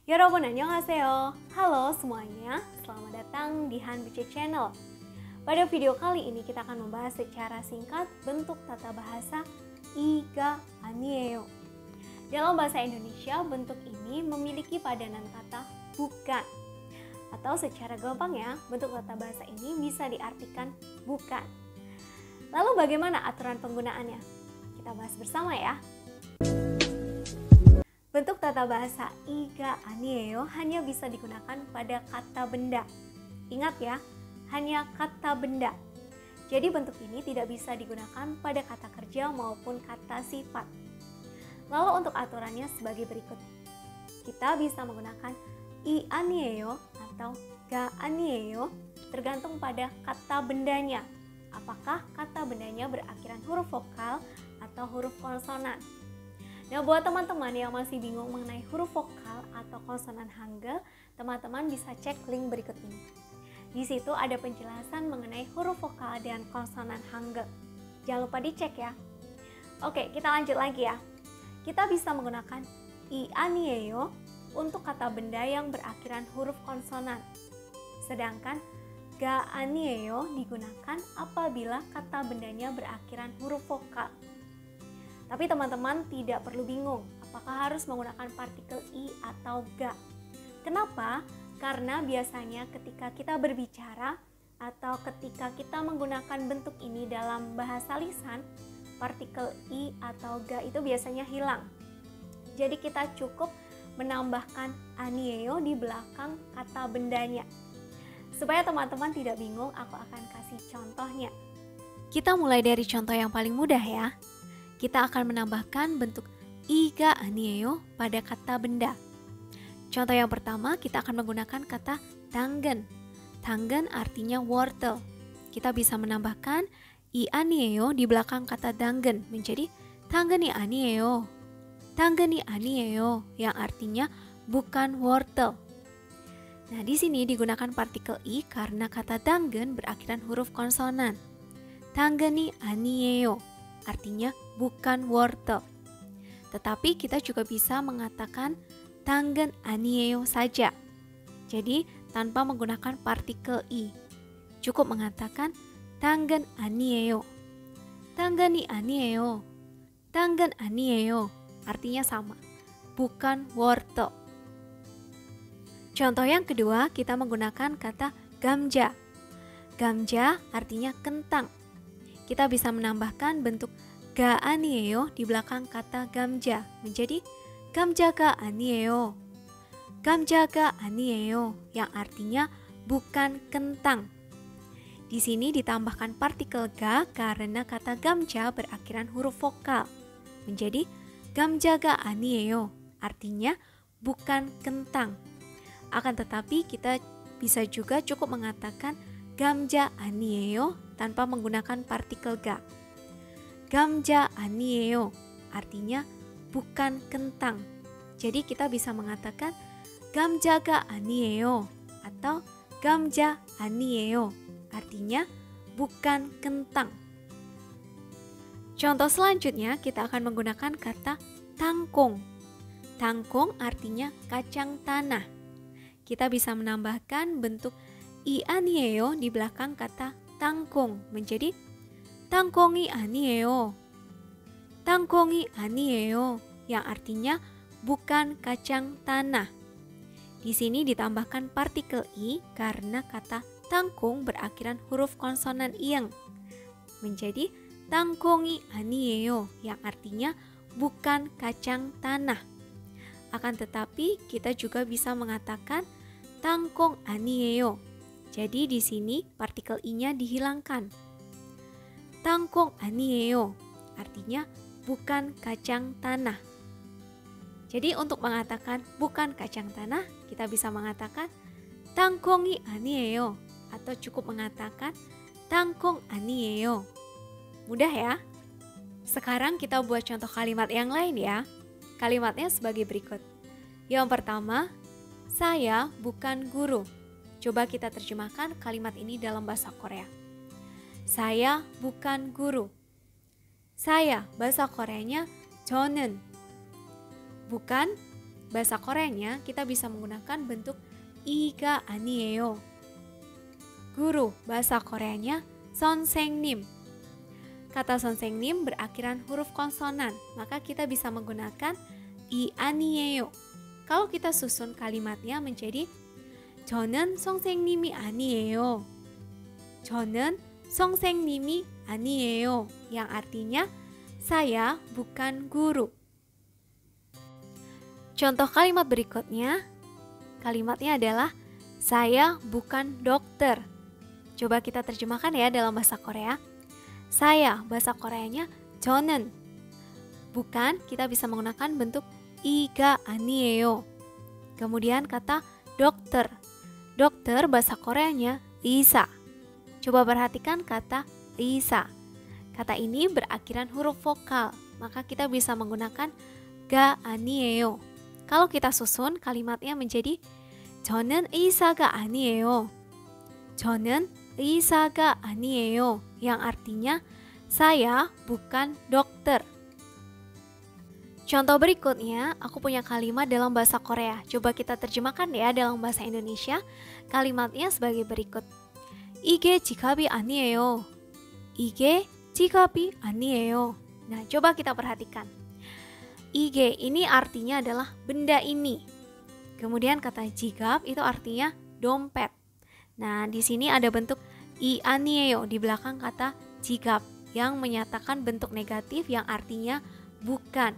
여러분 안녕하세요. Halo semuanya, selamat datang di Han Bice Channel. Pada video kali ini kita akan membahas secara singkat bentuk tata bahasa 이가 아니에요. Dalam bahasa Indonesia, bentuk ini memiliki padanan kata bukan. Atau secara gampang ya, bentuk tata bahasa ini bisa diartikan bukan. Lalu bagaimana aturan penggunaannya? Kita bahas bersama ya. Bentuk tata bahasa 이가 아니에요 hanya bisa digunakan pada kata benda. Ingat ya, hanya kata benda. Jadi bentuk ini tidak bisa digunakan pada kata kerja maupun kata sifat. Lalu untuk aturannya sebagai berikut. Kita bisa menggunakan 이 아니에요 atau 가 아니에요 tergantung pada kata bendanya. Apakah kata bendanya berakhiran huruf vokal atau huruf konsonan? Nah, buat teman-teman yang masih bingung mengenai huruf vokal atau konsonan Hangul, teman-teman bisa cek link berikut ini. Di situ ada penjelasan mengenai huruf vokal dan konsonan Hangul. Jangan lupa dicek ya. Oke, kita lanjut lagi ya. Kita bisa menggunakan 이 아니에요 untuk kata benda yang berakhiran huruf konsonan. Sedangkan 가 아니에요 digunakan apabila kata bendanya berakhiran huruf vokal. Tapi teman-teman tidak perlu bingung apakah harus menggunakan partikel i atau ga. Kenapa? Karena biasanya ketika kita berbicara atau ketika kita menggunakan bentuk ini dalam bahasa lisan, partikel i atau ga itu biasanya hilang. Jadi kita cukup menambahkan 아니에요 di belakang kata bendanya. Supaya teman-teman tidak bingung, aku akan kasih contohnya. Kita mulai dari contoh yang paling mudah ya. Kita akan menambahkan bentuk 이가 아니에요 pada kata benda. Contoh yang pertama, kita akan menggunakan kata 당근. 당근 artinya wortel. Kita bisa menambahkan 이 아니에요 di belakang kata 당근 menjadi 당근이 아니에요. 당근이 아니에요 yang artinya bukan wortel. Nah, di sini digunakan partikel i karena kata 당근 berakhiran huruf konsonan. 당근이 아니에요 artinya bukan wortel. Tetapi kita juga bisa mengatakan 당근 아니에요 saja. Jadi tanpa menggunakan partikel i. Cukup mengatakan 당근 아니에요. 당근이 아니에요. 당근 아니에요. Artinya sama. Bukan wortel. Contoh yang kedua, kita menggunakan kata 감자. 감자 artinya kentang. Kita bisa menambahkan bentuk 가 아니에요 di belakang kata 감자 menjadi 감자가 아니에요. 감자가 아니에요 yang artinya bukan kentang. Di sini ditambahkan partikel ga karena kata 감자 berakhiran huruf vokal menjadi 감자가 아니에요 artinya bukan kentang. Akan tetapi kita bisa juga cukup mengatakan 감자 아니에요 tanpa menggunakan partikel ga. 감자 아니에요 artinya bukan kentang. Jadi kita bisa mengatakan 감자가 아니에요 atau 감자 아니에요 artinya bukan kentang. Contoh selanjutnya kita akan menggunakan kata tangkong. Tangkong artinya kacang tanah. Kita bisa menambahkan bentuk 이 아니에요 di belakang kata tangkong menjadi 땅콩이 아니에요. 땅콩이 아니에요 yang artinya bukan kacang tanah. Di sini ditambahkan partikel i karena kata tangkong berakhiran huruf konsonan ing menjadi 땅콩이 아니에요 yang artinya bukan kacang tanah. Akan tetapi kita juga bisa mengatakan 땅콩 아니에요. Jadi di sini partikel i-nya dihilangkan. 땅콩 아니에요 artinya bukan kacang tanah. Jadi untuk mengatakan bukan kacang tanah, kita bisa mengatakan 땅콩이 아니에요 atau cukup mengatakan 땅콩 아니에요. Mudah ya? Sekarang kita buat contoh kalimat yang lain ya. Kalimatnya sebagai berikut. Yang pertama, saya bukan guru. Coba kita terjemahkan kalimat ini dalam bahasa Korea. Saya bukan guru. Saya, bahasa Koreanya 저는. Bukan bahasa Koreanya kita bisa menggunakan bentuk iga 아니에요. Guru bahasa Koreanya 선생님. Kata 선생님 berakhiran huruf konsonan, maka kita bisa menggunakan i 아니에요. Kalau kita susun kalimatnya menjadi 저는 선생님이 아니에요. 저는 선생님이 아니에요. Yang artinya saya bukan guru. Contoh kalimat berikutnya, kalimatnya adalah saya bukan dokter. Coba kita terjemahkan ya dalam bahasa Korea. Saya, bahasa Koreanya 저는. Bukan, kita bisa menggunakan bentuk 이가 아니에요. Kemudian kata dokter. Dokter bahasa Koreanya 의사. Coba perhatikan kata 의사. Kata ini berakhiran huruf vokal, maka kita bisa menggunakan 가 아니에요. Kalau kita susun kalimatnya menjadi 저는 의사가 아니에요. 저는 의사가 아니에요. Yang artinya saya bukan dokter. Contoh berikutnya, aku punya kalimat dalam bahasa Korea. Coba kita terjemahkan ya dalam bahasa Indonesia. Kalimatnya sebagai berikut. 이게 지갑이 아니에요. 이게 지갑이 아니에요. Nah, coba kita perhatikan. 이게 ini artinya adalah benda ini. Kemudian kata jigab itu artinya dompet. Nah, di sini ada bentuk i 아니에요 di belakang kata jigab yang menyatakan bentuk negatif yang artinya bukan.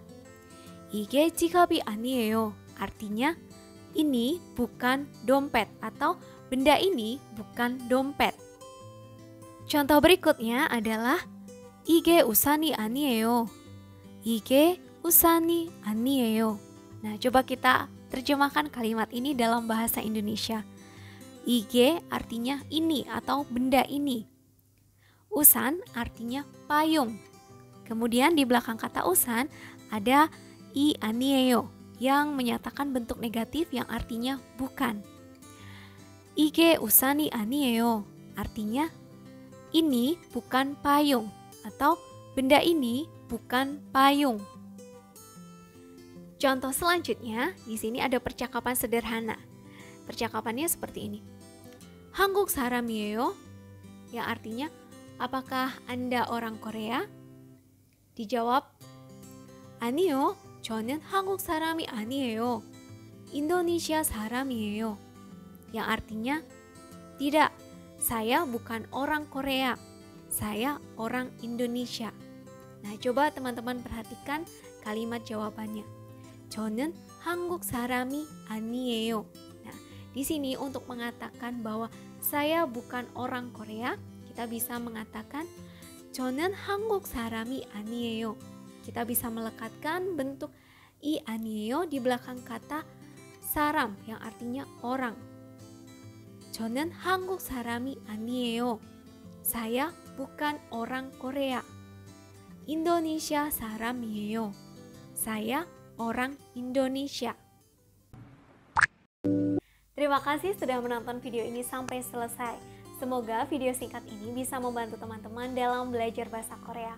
이게 지갑이 아니에요. Artinya ini bukan dompet atau benda ini bukan dompet. Contoh berikutnya adalah 이게 우산이 아니에요. 이게 우산이 아니에요. Nah, coba kita terjemahkan kalimat ini dalam bahasa Indonesia. 이게 artinya ini atau benda ini. 우산 artinya payung. Kemudian di belakang kata 우산 ada 이 아니에요 yang menyatakan bentuk negatif yang artinya bukan. 이게 우산이 아니에요. Artinya ini bukan payung atau benda ini bukan payung. Contoh selanjutnya, di sini ada percakapan sederhana. Percakapannya seperti ini. 한국 사람이에요? Yang artinya, apakah Anda orang Korea? Dijawab, 아니요, 저는 한국 사람이 아니에요. 인도네시아 사람이에요. Yang artinya, tidak, saya bukan orang Korea. Saya orang Indonesia. Nah, coba teman-teman perhatikan kalimat jawabannya. 저는 한국 사람이 아니에요. Nah, di sini untuk mengatakan bahwa saya bukan orang Korea, kita bisa mengatakan 저는 한국 사람이 아니에요. Kita bisa melekatkan bentuk i 아니에요 di belakang kata 사람 yang artinya orang. 저는 한국 사람이 아니에요. Saya bukan orang Korea. 인도네시아 사람이에요. Saya orang Indonesia. Terima kasih sudah menonton video ini sampai selesai. Semoga video singkat ini bisa membantu teman-teman dalam belajar bahasa Korea.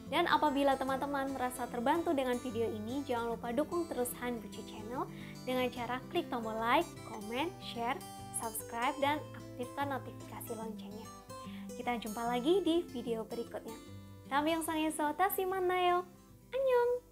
Dan apabila teman-teman merasa terbantu dengan video ini, jangan lupa dukung terus Han Buci Channel dengan cara klik tombol like, comment, share, subscribe, dan aktifkan notifikasi loncengnya. Kita jumpa lagi di video berikutnya. 다음 영상에서 다시 만나요. 안녕!